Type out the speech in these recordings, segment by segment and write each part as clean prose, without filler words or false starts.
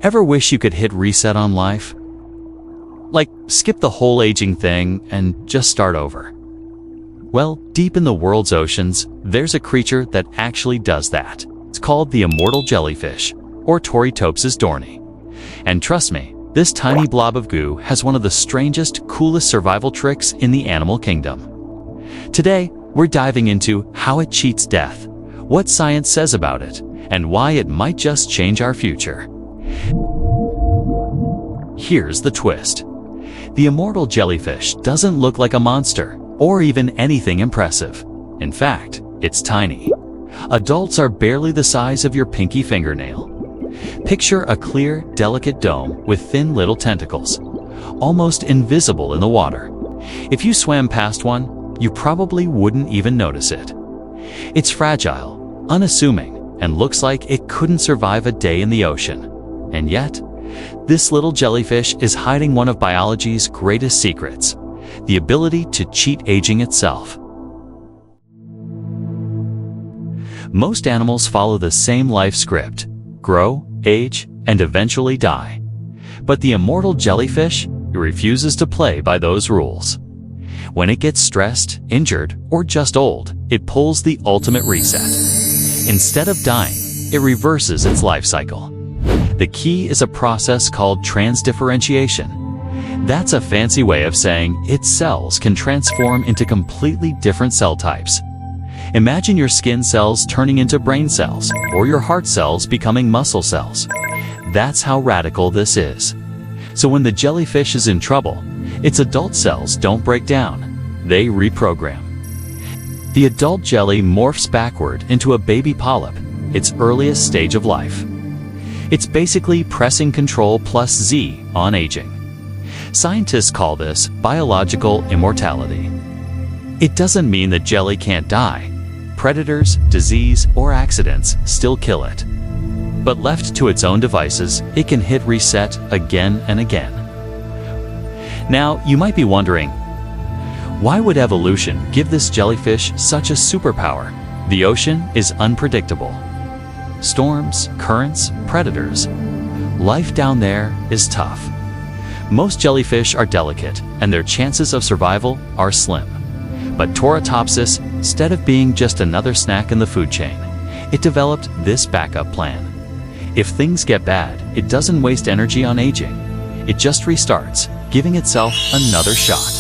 Ever wish you could hit reset on life? Like, skip the whole aging thing and just start over? Well, deep in the world's oceans, there's a creature that actually does that. It's called the immortal jellyfish, or Turritopsis dohrnii. And trust me, this tiny blob of goo has one of the strangest, coolest survival tricks in the animal kingdom. Today, we're diving into how it cheats death, what science says about it, and why it might just change our future. Here's the twist. The immortal jellyfish doesn't look like a monster or even anything impressive. In fact, it's tiny. Adults are barely the size of your pinky fingernail. Picture a clear, delicate dome with thin little tentacles, almost invisible in the water. If you swam past one, you probably wouldn't even notice it. It's fragile, unassuming, and looks like it couldn't survive a day in the ocean. And yet, this little jellyfish is hiding one of biology's greatest secrets, the ability to cheat aging itself. Most animals follow the same life script: grow, age, and eventually die. But the immortal jellyfish refuses to play by those rules. When it gets stressed, injured, or just old, it pulls the ultimate reset. Instead of dying, it reverses its life cycle. The key is a process called transdifferentiation. That's a fancy way of saying its cells can transform into completely different cell types. Imagine your skin cells turning into brain cells, or your heart cells becoming muscle cells. That's how radical this is. So when the jellyfish is in trouble, its adult cells don't break down, they reprogram. The adult jelly morphs backward into a baby polyp, its earliest stage of life. It's basically pressing Ctrl plus Z on aging. Scientists call this biological immortality. It doesn't mean the jelly can't die. Predators, disease, or accidents still kill it. But left to its own devices, it can hit reset again and again. Now, you might be wondering, why would evolution give this jellyfish such a superpower? The ocean is unpredictable. Storms, currents, predators. Life down there is tough. Most jellyfish are delicate, and their chances of survival are slim. But Turritopsis, instead of being just another snack in the food chain, it developed this backup plan. If things get bad, it doesn't waste energy on aging. It just restarts, giving itself another shot.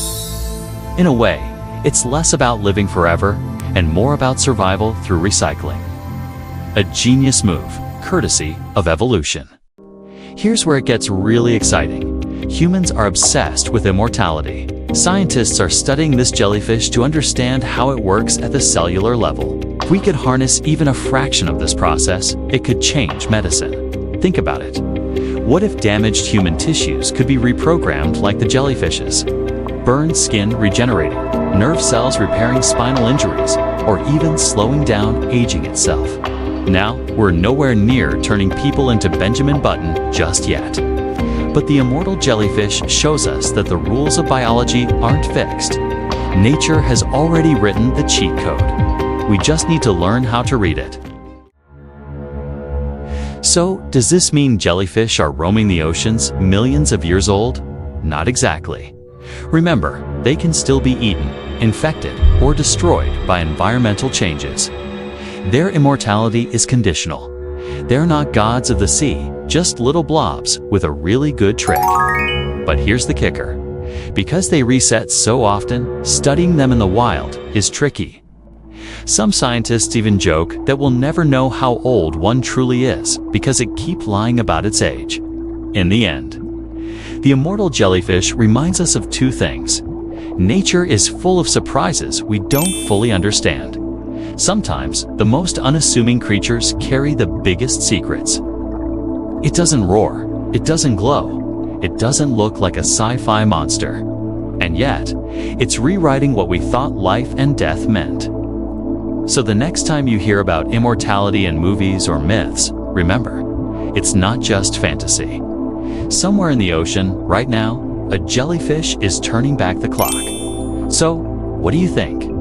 In a way, it's less about living forever and more about survival through recycling. A genius move, courtesy of evolution. Here's where it gets really exciting. Humans are obsessed with immortality. Scientists are studying this jellyfish to understand how it works at the cellular level. If we could harness even a fraction of this process, it could change medicine. Think about it. What if damaged human tissues could be reprogrammed like the jellyfish's? Burned skin regenerating, nerve cells repairing spinal injuries, or even slowing down aging itself. Now, we're nowhere near turning people into Benjamin Button just yet. But the immortal jellyfish shows us that the rules of biology aren't fixed. Nature has already written the cheat code. We just need to learn how to read it. So, does this mean jellyfish are roaming the oceans millions of years old? Not exactly. Remember, they can still be eaten, infected, or destroyed by environmental changes. Their immortality is conditional. They're not gods of the sea, just little blobs with a really good trick. But here's the kicker. Because they reset so often, studying them in the wild is tricky. Some scientists even joke that we'll never know how old one truly is because it keeps lying about its age. In the end, the immortal jellyfish reminds us of two things. Nature is full of surprises we don't fully understand. Sometimes, the most unassuming creatures carry the biggest secrets. It doesn't roar, it doesn't glow, it doesn't look like a sci-fi monster. And yet, it's rewriting what we thought life and death meant. So the next time you hear about immortality in movies or myths, remember, it's not just fantasy. Somewhere in the ocean, right now, a jellyfish is turning back the clock. So, what do you think?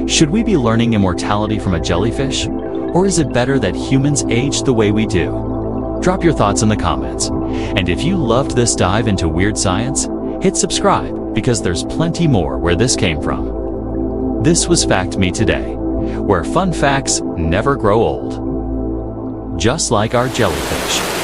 Should we be learning immortality from a jellyfish? Or is it better that humans age the way we do? Drop your thoughts in the comments. And if you loved this dive into weird science, hit subscribe because there's plenty more where this came from. This was Fact Me Today, where fun facts never grow old. Just like our jellyfish.